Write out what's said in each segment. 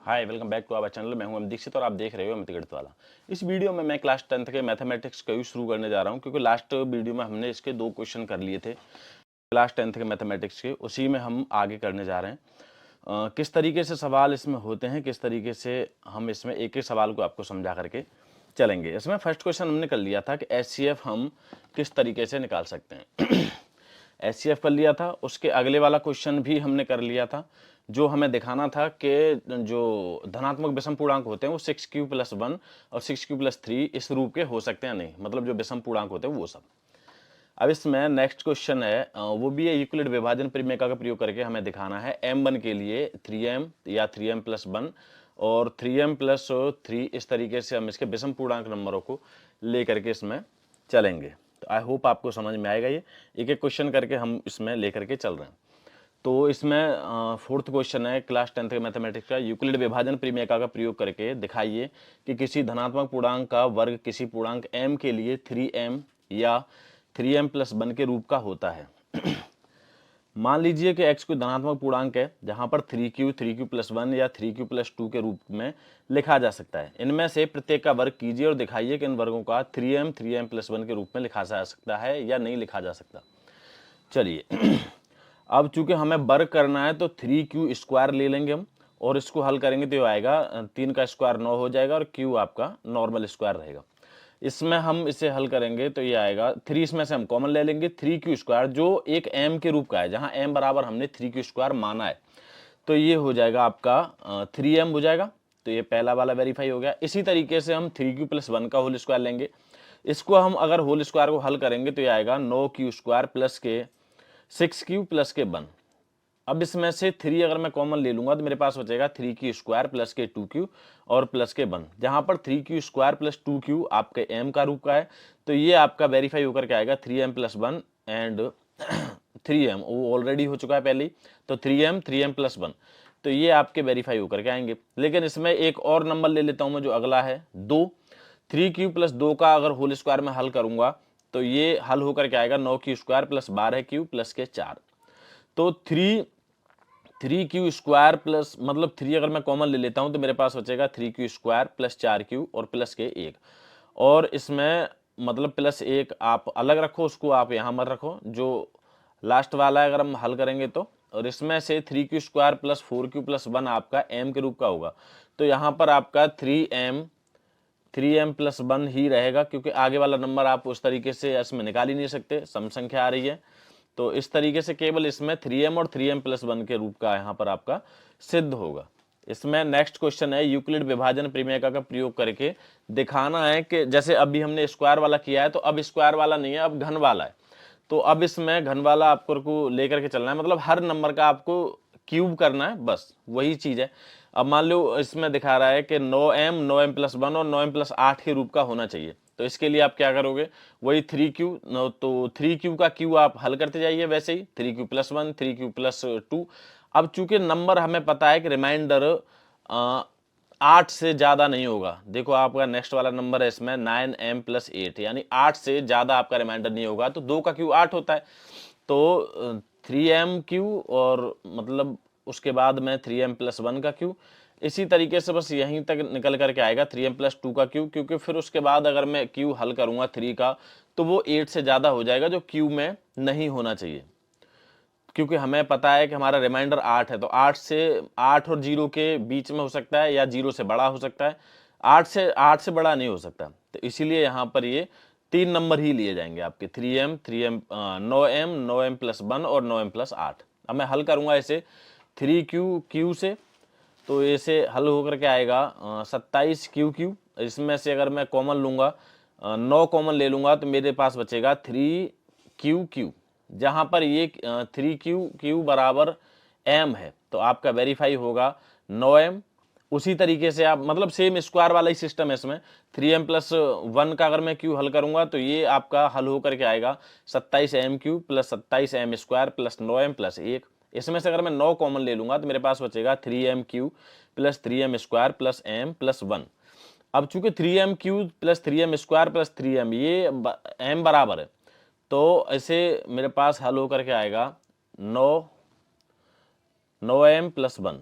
Hi welcome back to our channel. मैं हूं अमित दीक्षित और आप देख रहे हो अमित गणित वाला। इस वीडियो में मैं क्लास 10th के मैथमेटिक्स का यूज शुरू करने जा रहा हूं, क्योंकि लास्ट वीडियो में हमने इसके 2 क्वेश्चन कर लिए थे क्लास 10th के मैथमेटिक्स के। उसी में हम आगे करने जा रहे हैं। किस तरीके से सवाल इसमें होते हैं, किस तरीके से हम इसमें एक एक सवाल को आपको समझा करके चलेंगे। इसमें फर्स्ट क्वेश्चन हमने कर लिया था कि HCF हम किस तरीके से निकाल सकते हैं। HCF कर लिया था। उसके अगले वाला क्वेश्चन भी हमने कर लिया था, जो हमें दिखाना था कि जो धनात्मक विषम पूर्णांक होते हैं वो 6q + 1 और 6q + 3 इस रूप के हो सकते हैं नहीं, मतलब जो विषम पूर्णांक होते हैं वो सब। अब इसमें नेक्स्ट क्वेश्चन है, वो भी है यूक्लिड विभाजन परिमेय का प्रयोग करके हमें दिखाना है m1 के लिए 3m या 3m + 1 और 3m + 3 इस तरीके से हम इसके विषम पूर्णांक नंबरों को लेकर के इसमें चलेंगे। तो आई होप आपको समझ में आएगा। ये एक एक क्वेश्चन करके हम इसमें लेकर के चल रहे हैं। तो इसमें फोर्थ क्वेश्चन है क्लास 10th के मैथमेटिक्स का, यूक्लिड विभाजन परिमेय का प्रयोग करके दिखाइए कि किसी धनात्मक पूर्णांक का वर्ग किसी पूर्णांक m के लिए 3m या 3m + 1 के रूप का होता है। मान लीजिए कि x कोई धनात्मक पूर्णांक है जहां पर 3q 3q + 1 या 3q + 2 के रूप में लिखा जा सकता है। इनमें से प्रत्येक का वर्ग कीजिए और दिखाइए कि इन वर्गों का 3m 3m + 1 के रूप में लिखा जा सकता है या नहीं लिखा जा सकता। चलिए अब चूंकि हमें वर्ग करना है तो 3q² ले लेंगे हम, और इसको हल करेंगे तो आएगा 3 का स्क्वायर 9 हो जाएगा और q आपका नॉर्मल स्क्वायर रहेगा। इसमें हम इसे हल करेंगे तो ये आएगा 3, इसमें से हम कॉमन ले लेंगे 3q² जो एक m के रूप का है, जहां m बराबर हमने 3q² माना है, तो ये हो जाएगा आपका 3m हो जाएगा। तो ये पहला वाला वेरीफाई हो गया। इसी तरीके से हम 3q + 1 का होल स्क्वायर लेंगे। इसको हम अगर होल स्क्वायर को हल करेंगे तो ये आएगा 9q² प्लस के 6q प्लस के 1। अब इसमें से 3 अगर मैं कॉमन ले लूंगा तो मेरे पास बचेगा 3q² प्लस के 2q और प्लस के 1, जहां पर 3q² प्लस 2q आपके m का रूप का है, तो ये आपका वेरीफाई होकर के आएगा 3m + 1 एंड 3m वो ऑलरेडी हो चुका है पहले ही, तो 3m 3m + 1, तो ये आपके वेरीफाई होकर के आएंगे। लेकिन इसमें एक और नंबर ले लेता हूं मैं, जो अगला है 2। 3q + 2 का अगर होल स्क्वायर में हल करूंगा तो ये हल होकर के आएगा 9q² + 12q प्लस के 4। तो 3q² प्लस मतलब 3 अगर मैं कॉमन ले लेता हूं तो मेरे पास बचेगा 3q² + 4q और प्लस के 1, और इसमें मतलब प्लस 1 आप अलग रखो, उसको आप यहां मत रखो, जो लास्ट वाला है अगर हम हल करेंगे तो। और इसमें से 3q² + 4q + 1 आपका m के रूप का होगा, तो यहां पर आपका 3m + 1 ही रहेगा, क्योंकि आगे वाला नंबर आप उस तरीके से इसमें निकाल ही नहीं सकते, सम संख्या आ रही है। तो इस तरीके से केवल इसमें 3m और 3m + 1 के रूप का यहाँ पर आपका सिद्ध होगा। इसमें नेक्स्ट क्वेश्चन है, यूक्लिड विभाजन परिमेय का प्रयोग करके दिखाना है कि जैसे अभी हमने स्क्वायर वाला किया है, तो अब स्क्वायर वाला नहीं है, अब घन वाला है। तो अब इसमें घन वाला आपको लेकर के चलना है, मतलब हर नंबर का आपको क्यूब करना है, बस वही चीज है। अब मान लो इसमें दिखा रहा है कि 9m 9m + 1 और 9m + 8 के रूप का होना चाहिए, तो इसके लिए आप क्या करोगे, वही 3q, तो 3q का q आप हल करते जाइए वैसे ही, 3q + 1 3q + 2। अब चूंकि नंबर हमें पता है कि रिमाइंडर 8 से ज्यादा नहीं होगा। देखो आपका नेक्स्ट वाला नंबर है इसमें 9m + 8, यानी 8 से ज्यादा आपका रिमाइंडर नहीं होगा, तो 2 का q 8 होता है, तो 3mq और मतलब उसके बाद में 3m + 1 का q। इसी तरीके से बस यहीं तक निकल करके आएगा 3m + 2 का q, क्योंकि फिर उसके बाद अगर मैं q हल करूंगा 3 का तो वो 8 से ज्यादा हो जाएगा, जो q में नहीं होना चाहिए, क्योंकि हमें पता है कि हमारा रिमाइंडर 8 है, तो 8 और 0 के बीच में हो सकता है या 0 से बड़ा हो सकता है, 8 से बड़ा नहीं हो सकता। तो इसीलिए यहाँ पर ये 3 नंबर ही लिए जाएंगे आपके 3m 9m + 1 और 9m + 8। अब मैं हल करूंगा इसे 3q से, तो इसे हल होकर के आएगा 27q। इसमें से अगर मैं कॉमन लूंगा 9 कॉमन ले लूंगा तो मेरे पास बचेगा 3q, जहां पर ये 3q बराबर m है, तो आपका वेरीफाई होगा 9m। उसी तरीके से आप मतलब सेम स्क्वायर वाला ही सिस्टम है इसमें, 3m + 1 का अगर मैं q हल करूंगा तो ये आपका हल होकर के आएगा 27m³ + 27m² + 9m + 1। इसमें से अगर मैं 9 कॉमन ले लूंगा तो मेरे पास बचेगा 3m³ + 3m² + m + 1। अब चूंकि 3m³ + 3m² + 3m ये m बराबर है, तो ऐसे मेरे पास हल होकर के आएगा 9m + 1।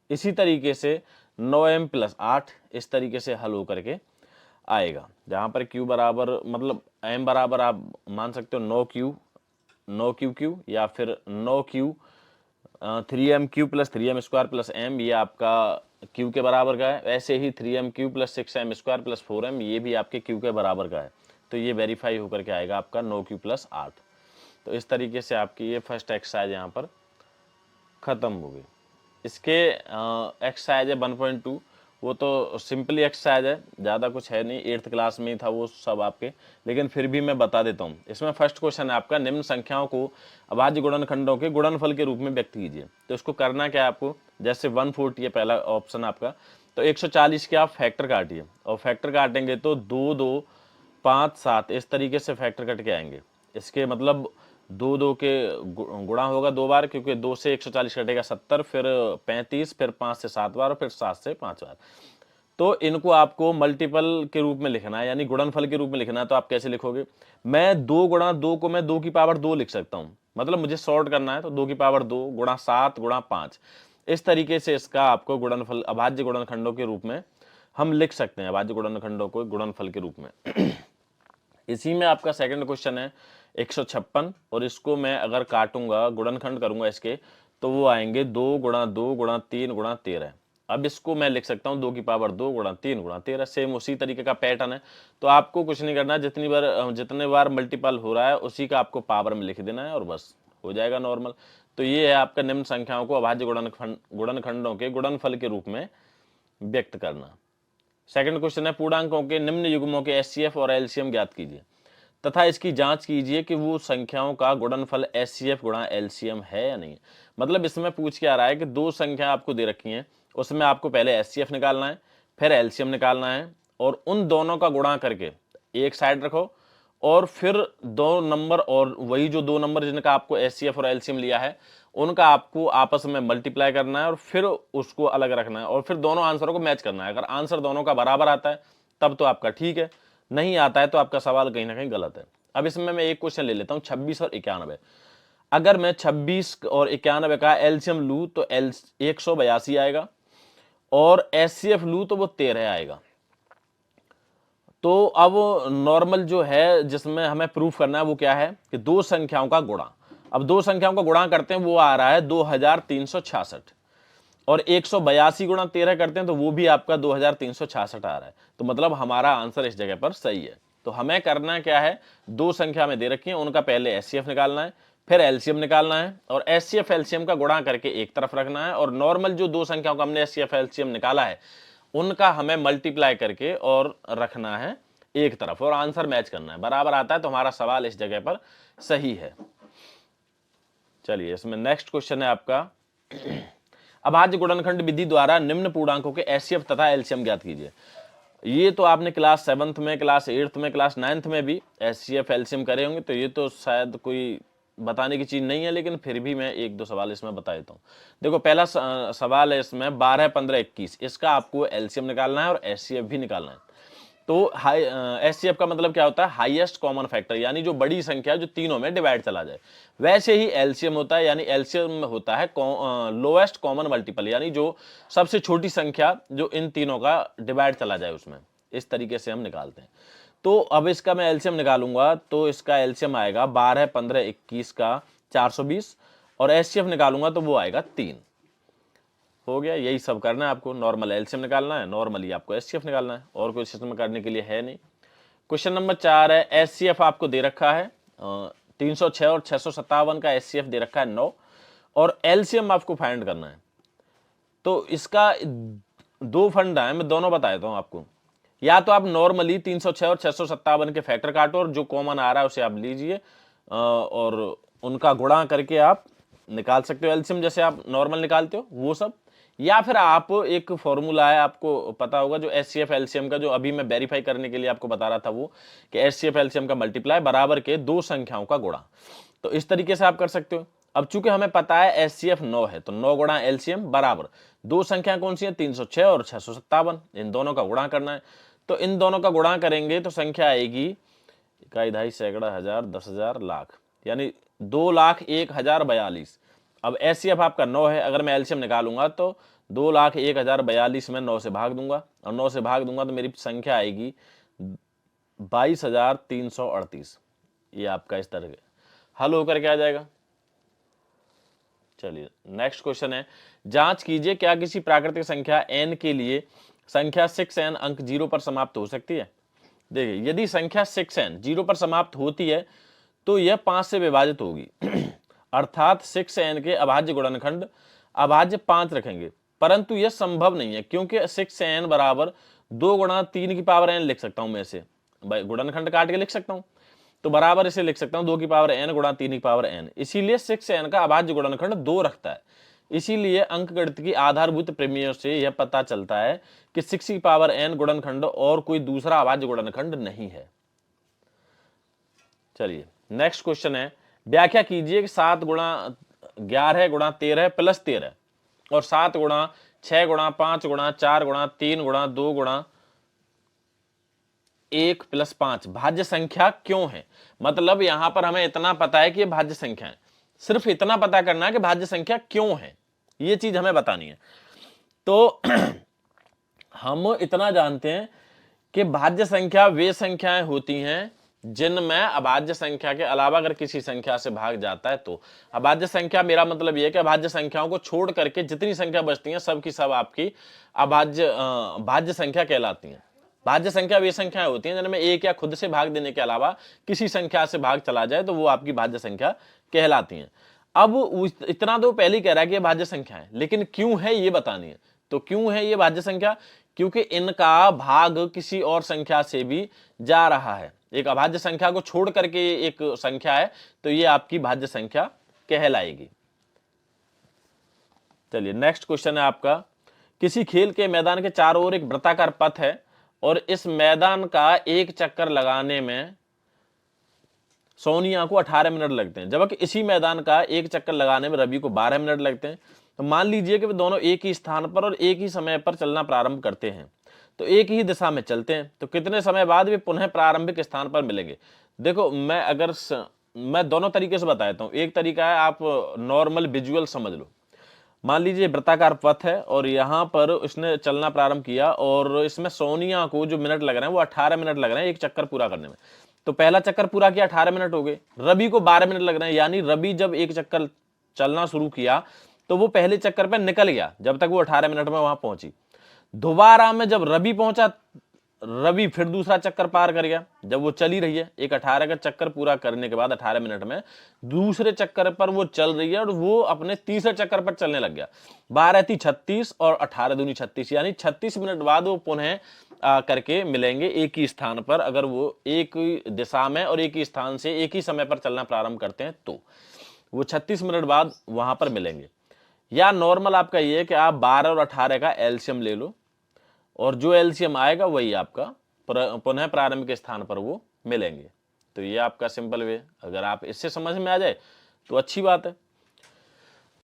इसी तरीके से 9m प्लस 8, इस तरीके से हल होकर के आएगा, जहाँ पर q बराबर मतलब m बराबर आप मान सकते हो 9q या फिर 9q 3m³ plus 3m² plus m, ये आपका q के बराबर का है। ऐसे ही 3m³ plus 6m² plus 4m, ये भी आपके q के बराबर का है। तो ये वेरीफाई होकर के आएगा आपका 9q प्लस 8। तो इस तरीके से आपकी ये फर्स्ट एक्सरसाइज यहाँ पर ख़त्म हो गई। इसके एक्सरसाइज है 1.2, वो तो सिंपली एक्सरसाइज है, ज़्यादा कुछ है नहीं, 8th क्लास में ही था वो सब आपके, लेकिन फिर भी मैं बता देता हूँ। इसमें फर्स्ट क्वेश्चन है आपका, निम्न संख्याओं को अभाज्य गुणनखंडों के गुणनफल के रूप में व्यक्त कीजिए। तो इसको करना क्या है आपको, जैसे 140 है पहला ऑप्शन आपका, तो 140 के आप फैक्टर काटिए, और फैक्टर काटेंगे तो 2 2 5 7 इस तरीके से फैक्टर कट के आएंगे। इसके मतलब 2 2 के गुणा होगा 2 बार, क्योंकि 2 से 140 कटेगा 70, फिर 35, फिर 5 से 7 बार, और फिर 7 से 5 बार। तो इनको आपको मल्टीपल के रूप में लिखना है, यानी गुणनफल के रूप में लिखना है। तो आप कैसे लिखोगे, मैं 2 गुणा 2 को मैं 2 की पावर 2 लिख सकता हूँ, मतलब मुझे शॉर्ट करना है तो 2 की पावर 2 गुणा 7 गुणा 5, इस तरीके से इसका आपको गुणनफल अभाज्य गुणनखंडों के रूप में हम लिख सकते हैं, अभाज्य गुणनखंडों को गुणनफल के रूप में। इसी में आपका सेकंड क्वेश्चन है 156, और इसको मैं अगर काटूंगा, गुणनखंड करूंगा इसके, तो वो आएंगे 2 गुणा 2 गुणा 3 गुणा 13। अब इसको मैं लिख सकता हूँ 2 की पावर 2 गुणा 3 गुणा 13, सेम उसी तरीके का पैटर्न है। तो आपको कुछ नहीं करना, जितने बार मल्टीपल हो रहा है उसी का आपको पावर में लिख देना है, और बस हो जाएगा नॉर्मल। तो ये है आपका निम्न संख्याओं को अभाज्य गुणनखंडों के गुणनफल के रूप में व्यक्त करना। सेकंड क्वेश्चन है, पूर्णांकों के निम्न युग्मों के एचसीएफ और एलसीएम ज्ञात कीजिए तथा इसकी जांच कीजिए कि वो संख्याओं का गुणनफल एचसीएफ गुणा एलसीएम है या नहीं। मतलब इसमें पूछ के आ रहा है कि दो संख्या आपको दे रखी हैं, उसमें आपको पहले एचसीएफ निकालना है, फिर एलसीएम निकालना है, और उन दोनों का गुणा करके एक साइड रखो, और फिर दो नंबर, और वही जो दो नंबर जिनका आपको एचसीएफ और एलसीएम लिया है उनका आपको आपस में मल्टीप्लाई करना है, और फिर उसको अलग रखना है, और फिर दोनों आंसरों को मैच करना है। अगर आंसर दोनों का बराबर आता है तब तो आपका ठीक है, नहीं आता है तो आपका सवाल कहीं ना कहीं गलत है। अब इसमें मैं एक क्वेश्चन ले लेता हूं, 26 और 91। अगर मैं 26 और 91 का एलसीएम लूं तो 182 आएगा, और एचसीएफ लूं तो वो 13 आएगा। तो अब नॉर्मल जो है जिसमें हमें प्रूफ करना है वो क्या है कि दो संख्याओं का गुणा। अब दो संख्याओं का गुणा करते हैं, वो आ रहा है 2366, और 182 गुणा 13 करते हैं तो वो भी आपका 2366 आ रहा है। तो मतलब हमारा आंसर इस जगह पर सही है। तो हमें करना क्या है, दो संख्या में दे रखी है, उनका पहले एचसीएफ निकालना है, फिर एलसीएम निकालना है, और एचसीएफ एलसीएम का गुणा करके एक तरफ रखना है, और नॉर्मल जो दो संख्याओं का हमने एचसीएफ एलसीएम निकाला है उनका हमें मल्टीप्लाई करके और रखना है एक तरफ, और आंसर मैच करना है। बराबर आता है तो हमारा सवाल इस जगह पर सही है। चलिए इसमें नेक्स्ट क्वेश्चन है आपका, अभाज्य गुणनखंड विधि द्वारा निम्न पूर्णांकों के एचसीएफ तथा एलसीएम ज्ञात कीजिए। ये तो आपने क्लास 7th में, क्लास 8th में, क्लास 9th में भी एचसीएफ एलसीएम करे होंगे, तो ये तो शायद कोई बताने की चीज नहीं है, लेकिन फिर भी मैं एक दो सवाल इसमें बता देता हूँ। देखो पहला सवाल है इसमें 12 15 21, इसका आपको एलसीएम निकालना है और एचसीएफ भी निकालना है। तो एचसीएफ का मतलब क्या होता है, हाईएस्ट कॉमन फैक्टर, यानी जो बड़ी संख्या जो तीनों में डिवाइड चला जाए। वैसे ही एलसीएम होता है, यानी एलसीएम में होता है लोएस्ट कॉमन मल्टीपल, यानी जो सबसे छोटी संख्या जो इन तीनों का डिवाइड चला जाए उसमें। इस तरीके से हम निकालते हैं। तो अब इसका मैं एलसीएम निकालूंगा, तो इसका एलसीएम आएगा 12 15 21 का 420, और एचसीएफ निकालूंगा तो वो आएगा 3। हो गया, यही सब करना है आपको। नॉर्मल एलसीएम निकालना है, नॉर्मली आपको एचसीएफ निकालना है, और कोई सिस्टम करने के लिए है नहीं। क्वेश्चन नंबर 4 है, एचसीएफ आपको दे रखा है 306 और 657 का एचसीएफ दे रखा है 9, और एलसीएम आपको फाइंड करना है। तो इसका दो फंडा है, मैं दोनों बता देता हूं आपको। या तो आप नॉर्मली 306 और 657 के फैक्टर काटो, और जो कॉमन आ रहा है उसे आप लीजिए और उनका गुणा करके आप निकाल सकते हो एलसीएम, जैसे आप नॉर्मल निकालते हो वो सब। या फिर आप एक फॉर्मूला है, आपको पता होगा, जो एचसीएफ एलसीएम का, जो अभी मैं वेरीफाई करने के लिए आपको बता रहा था, वो कि एचसीएफ एलसीएम का मल्टीप्लाई बराबर के दो संख्याओं का गुणा। तो इस तरीके से आप कर सकते हो। अब चूंकि हमें पता है एचसीएफ 9 है, तो 9 गुणा एलसीएम बराबर दो संख्या कौन सी है, 306 और 657, इन दोनों का गुणा करना है। तो इन दोनों का गुणा करेंगे तो संख्या आएगी इकाई, दहाई, सैकड़ा, हजार, 10,000, लाख, यानी 2,01,042। अब एचसीएफ आपका 9 है, अगर मैं एलसीएम निकालूंगा तो 2,01,042 में 9 से भाग दूंगा, और 9 से भाग दूंगा तो मेरी संख्या आएगी 22,338। ये आपका इस तरह हल होकर के आ जाएगा। चलिए नेक्स्ट क्वेश्चन है, जांच कीजिए क्या किसी प्राकृतिक संख्या n के लिए संख्या 6n अंक 0 पर समाप्त हो सकती है। देखिए यदि संख्या 6n 0 पर समाप्त होती है तो यह 5 से विभाजित होगी अर्थात 6n के अभाज्य गुणनखंड अभाज्य 5 रखेंगे, परंतु यह संभव नहीं है क्योंकि 6n बराबर 2 गुणा 3 की पावर n लिख सकता हूं मैं इसे, गुणनखंड काट के लिख सकता हूं, तो बराबर इसे लिख सकता हूं 2 की पावर n गुणा 3 की पावर n, इसीलिए 6n का अभाज्य गुणनखंड 2 रखता है। इसीलिए अंकगणित की आधारभूत प्रमेयों से यह पता चलता है कि 6 की पावर n गुणनखंड और कोई दूसरा अभाज्य गुणनखंड नहीं है। चलिए नेक्स्ट क्वेश्चन है, व्याख्या कीजिए कि 7 गुणा 11 गुणा 13 प्लस 13 और 7 गुणा 6 गुणा 5 गुणा 4 गुणा 3 गुणा 2 गुणा 1 प्लस 5 भाज्य संख्या क्यों है। मतलब यहां पर हमें इतना पता है कि ये भाज्य संख्या है, सिर्फ इतना पता करना है कि भाज्य संख्या क्यों है, ये चीज हमें बतानी है। तो हम इतना जानते हैं कि भाज्य संख्या वे संख्याएं होती हैं जिनमें अभाज्य संख्या के अलावा अगर किसी संख्या से भाग जाता है तो अभाज्य संख्या, मेरा मतलब यह है कि अभाज्य संख्याओं को छोड़ करके जितनी संख्या बचती हैं सब की सब आपकी भाज्य संख्या कहलाती हैं। भाज्य संख्या वे संख्याएं होती हैं जिनमें एक या खुद से भाग देने के अलावा किसी संख्या से भाग चला जाए तो वो आपकी भाज्य संख्या कहलाती हैं। अब इतना तो पहले ही कह रहा है कि ये भाज्य संख्या है, लेकिन क्यों है ये बतानी है। तो क्यों है ये भाज्य संख्या, क्योंकि इनका भाग किसी और संख्या से भी जा रहा है, एक अभाज्य संख्या को छोड़ करके एक संख्या है, तो ये आपकी भाज्य संख्या कहलाएगी। चलिए नेक्स्ट क्वेश्चन है आपका, किसी खेल के मैदान के चारों ओर एक वृत्ताकार पथ है और इस मैदान का एक चक्कर लगाने में सोनिया को 18 मिनट लगते हैं, जबकि इसी मैदान का एक चक्कर लगाने में रवि को 12 मिनट लगते हैं। तो मान लीजिए कि वे दोनों एक ही स्थान पर और एक ही समय पर चलना प्रारंभ करते हैं, तो एक ही दिशा में चलते हैं, तो कितने समय बाद वे पुनः प्रारंभिक स्थान पर मिलेंगे। देखो मैं दोनों तरीके से बता देता हूं। एक तरीका है आप नॉर्मल विजुअल समझ लो, मान लीजिए वृत्ताकार पथ है और यहां पर उसने चलना प्रारंभ किया और इसमें सोनिया को जो मिनट लग रहे हैं वो 18 मिनट लग रहे हैं एक चक्कर पूरा करने में। तो पहला चक्कर पूरा किया 18 मिनट हो गए, रवि को 12 मिनट लग रहे हैं, यानी रवि जब एक चक्कर चलना शुरू किया तो वो पहले चक्कर पे निकल गया जब तक वो 18 मिनट में वहां पहुंची। दोबारा में जब रवि पहुंचा, रवि फिर दूसरा चक्कर पार कर गया, जब वो चली रही है एक 18 का चक्कर पूरा करने के बाद 18 मिनट में दूसरे चक्कर पर वो चल रही है और वो अपने तीसरे चक्कर पर चलने लग गया। 12 थी 36 और 18 दूनी 36, यानी 36 मिनट बाद वो पुनः करके मिलेंगे एक ही स्थान पर, अगर वो एक ही दिशा में और एक ही स्थान से एक ही समय पर चलना प्रारंभ करते हैं तो वो 36 मिनट बाद वहां पर मिलेंगे। या नॉर्मल आपका ये है कि आप 12 और 18 का एलसीएम ले लो और जो एलसीएम आएगा वही आपका पुनः प्रारंभिक स्थान पर वो मिलेंगे। तो ये आपका सिंपल वे, अगर आप इससे समझ में आ जाए तो अच्छी बात है।